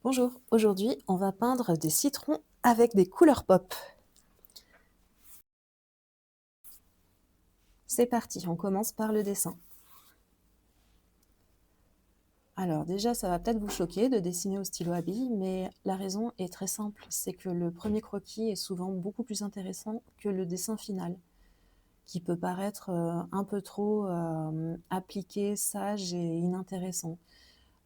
Bonjour, aujourd'hui on va peindre des citrons avec des couleurs pop. C'est parti, on commence par le dessin. Alors déjà ça va peut-être vous choquer de dessiner au stylo à billes, mais la raison est très simple, c'est que le premier croquis est souvent beaucoup plus intéressant que le dessin final, qui peut paraître un peu trop appliqué, sage et inintéressant.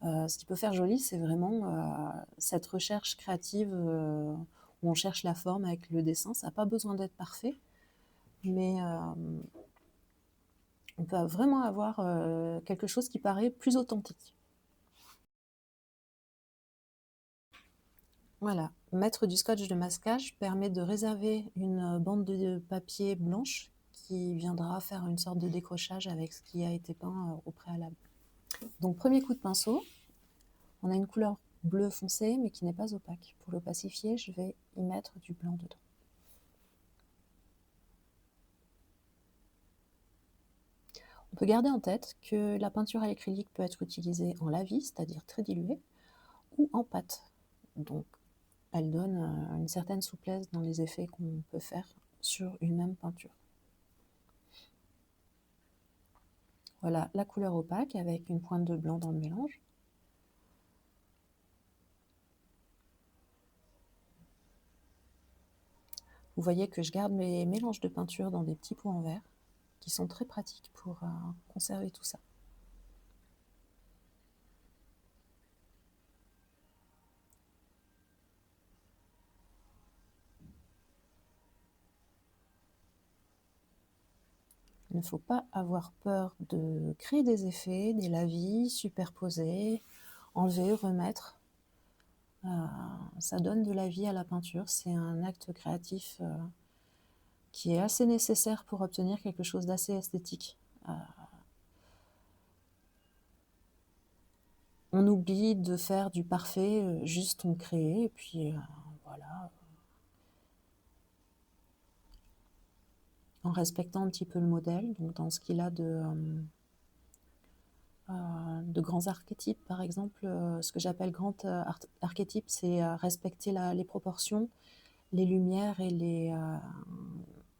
Ce qui peut faire joli, c'est vraiment cette recherche créative où on cherche la forme avec le dessin. Ça n'a pas besoin d'être parfait, mais on peut vraiment avoir quelque chose qui paraît plus authentique. Voilà, mettre du scotch de masquage permet de réserver une bande de papier blanche qui viendra faire une sorte de décrochage avec ce qui a été peint au préalable. Donc premier coup de pinceau, on a une couleur bleu foncé mais qui n'est pas opaque. Pour l'opacifier, je vais y mettre du blanc dedans. On peut garder en tête que la peinture à l'acrylique peut être utilisée en lavis, c'est-à-dire très diluée, ou en pâte. Donc elle donne une certaine souplesse dans les effets qu'on peut faire sur une même peinture. Voilà la couleur opaque avec une pointe de blanc dans le mélange. Vous voyez que je garde mes mélanges de peinture dans des petits pots en verre qui sont très pratiques pour conserver tout ça. Il ne faut pas avoir peur de créer des effets, des lavis, superposer, enlever, remettre. Ça donne de la vie à la peinture. C'est un acte créatif qui est assez nécessaire pour obtenir quelque chose d'assez esthétique. On oublie de faire du parfait, juste on crée, et puis voilà. En respectant un petit peu le modèle, donc dans ce qu'il a de grands archétypes, par exemple, ce que j'appelle grand archétype, c'est respecter les proportions, les lumières et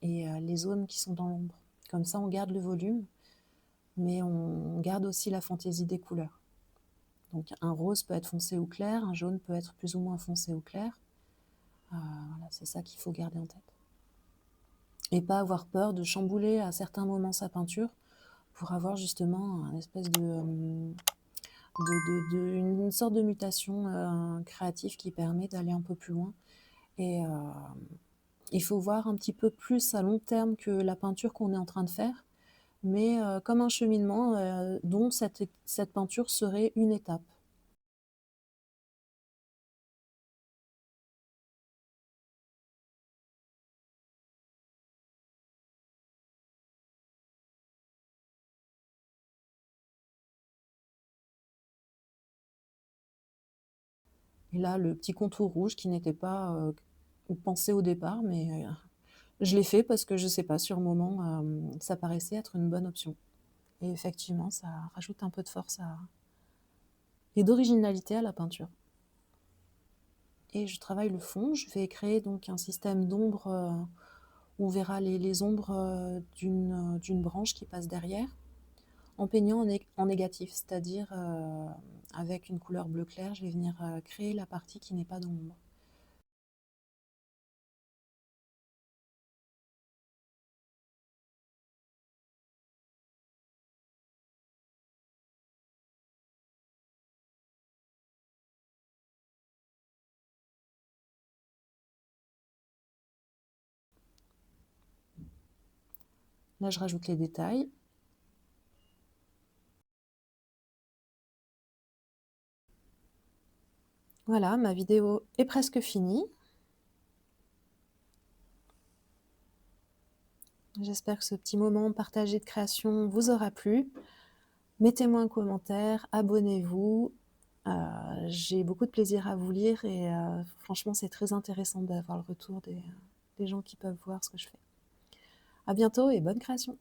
les zones qui sont dans l'ombre. Comme ça, on garde le volume, mais on garde aussi la fantaisie des couleurs. Donc un rose peut être foncé ou clair, un jaune peut être plus ou moins foncé ou clair. Voilà, c'est ça qu'il faut garder en tête. Et pas avoir peur de chambouler à certains moments sa peinture pour avoir justement un espèce une sorte de mutation créative qui permet d'aller un peu plus loin. Et il faut voir un petit peu plus à long terme que la peinture qu'on est en train de faire, mais comme un cheminement dont cette peinture serait une étape. Et là, le petit contour rouge qui n'était pas pensé au départ, mais je l'ai fait parce que je ne sais pas, sur le moment, ça paraissait être une bonne option. Et effectivement, ça rajoute un peu de force et d'originalité à la peinture. Et je travaille le fond. Je vais créer donc un système d'ombre où on verra les ombres d'une branche qui passe derrière, en peignant en négatif, c'est-à-dire avec une couleur bleu clair, je vais venir créer la partie qui n'est pas d'ombre. Là, je rajoute les détails. Voilà, ma vidéo est presque finie. J'espère que ce petit moment partagé de création vous aura plu. Mettez-moi un commentaire, abonnez-vous. J'ai beaucoup de plaisir à vous lire et franchement, c'est très intéressant d'avoir le retour des gens qui peuvent voir ce que je fais. À bientôt et bonne création!